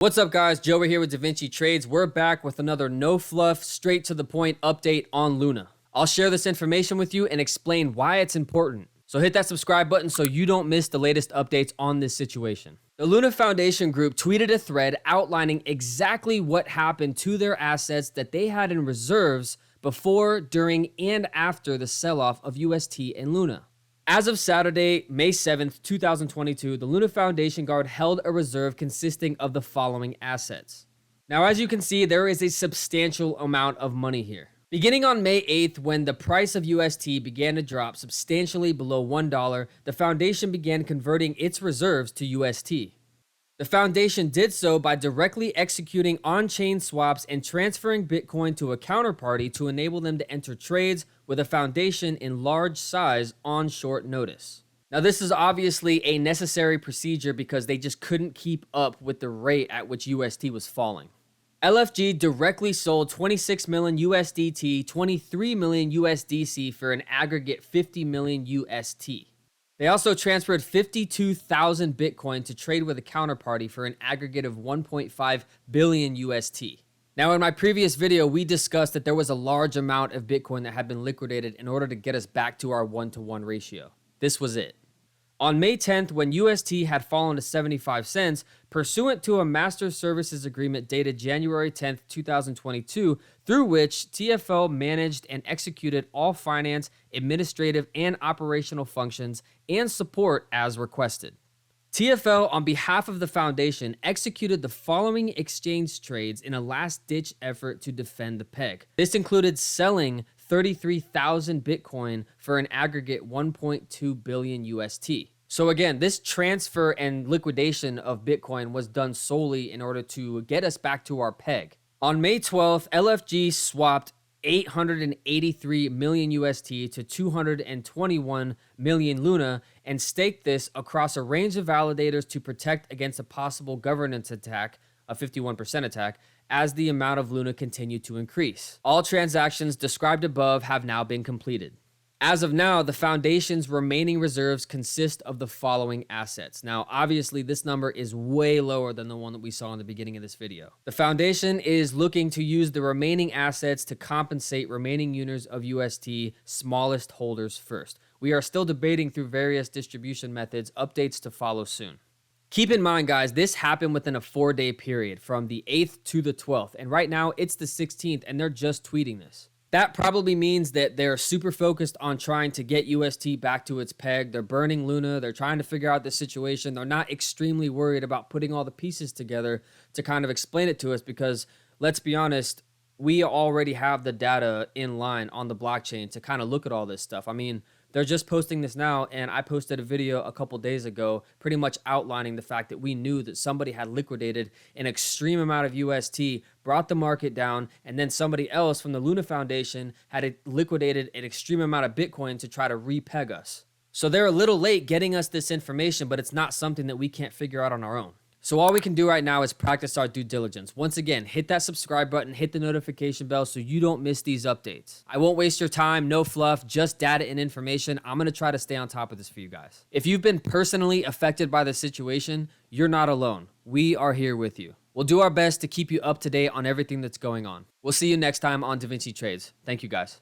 What's up, guys? Joe here with DaVinci Trades. We're back with another no fluff, straight to the point update on Luna. I'll share this information with you and explain why it's important. So hit that subscribe button so you don't miss the latest updates on this situation. The Luna Foundation group tweeted a thread outlining exactly what happened to their assets that they had in reserves before, during, and after the sell-off of UST and Luna. As of Saturday, May 7th, 2022, the Luna Foundation Guard held a reserve consisting of the following assets. Now, as you can see, there is a substantial amount of money here. Beginning on May 8th, when the price of UST began to drop substantially below $1, the Foundation began converting its reserves to UST. The Foundation did so by directly executing on-chain swaps and transferring Bitcoin to a counterparty to enable them to enter trades with a Foundation in large size on short notice. Now, this is obviously a necessary procedure because they just couldn't keep up with the rate at which UST was falling. LFG directly sold 26 million USDT, 23 million USDC for an aggregate 50 million UST. They also transferred 52,000 Bitcoin to trade with a counterparty for an aggregate of 1.5 billion UST. Now, in my previous video, we discussed that there was a large amount of Bitcoin that had been liquidated in order to get us back to our 1-to-1 ratio. This was it. On May 10th, when UST had fallen to 75 cents, pursuant to a master services agreement dated January 10th, 2022, through which TFL managed and executed all finance, administrative, and operational functions and support as requested. TFL, on behalf of the Foundation, executed the following exchange trades in a last-ditch effort to defend the peg. This included selling 33,000 Bitcoin for an aggregate 1.2 billion UST. So again, this transfer and liquidation of Bitcoin was done solely in order to get us back to our peg. On May 12th, LFG swapped 883 million UST to 221 million Luna and staked this across a range of validators to protect against a possible governance attack, a 51% attack, as the amount of Luna continued to increase. All transactions described above have now been completed. As of now, the Foundation's remaining reserves consist of the following assets. Now, obviously, this number is way lower than the one that we saw in the beginning of this video. The Foundation is looking to use the remaining assets to compensate remaining owners of UST smallest holders first. We are still debating through various distribution methods, updates to follow soon. Keep in mind, guys, this happened within a 4-day period from the 8th to the 12th, and right now it's the 16th, and they're just tweeting this. That probably means that they're super focused on trying to get UST back to its peg. They're burning Luna. They're trying to figure out the situation. They're not extremely worried about putting all the pieces together to kind of explain it to us because, let's be honest, we already have the data in line on the blockchain to kind of look at all this stuff. I mean, they're just posting this now, and I posted a video a couple days ago pretty much outlining the fact that we knew that somebody had liquidated an extreme amount of UST, brought the market down, and then somebody else from the Luna Foundation had liquidated an extreme amount of Bitcoin to try to repeg us. So they're a little late getting us this information, but it's not something that we can't figure out on our own. So all we can do right now is practice our due diligence. Once again, hit that subscribe button, hit the notification bell so you don't miss these updates. I won't waste your time, no fluff, just data and information. I'm going to try to stay on top of this for you guys. If you've been personally affected by the situation, you're not alone. We are here with you. We'll do our best to keep you up to date on everything that's going on. We'll see you next time on DaVinci Trades. Thank you, guys.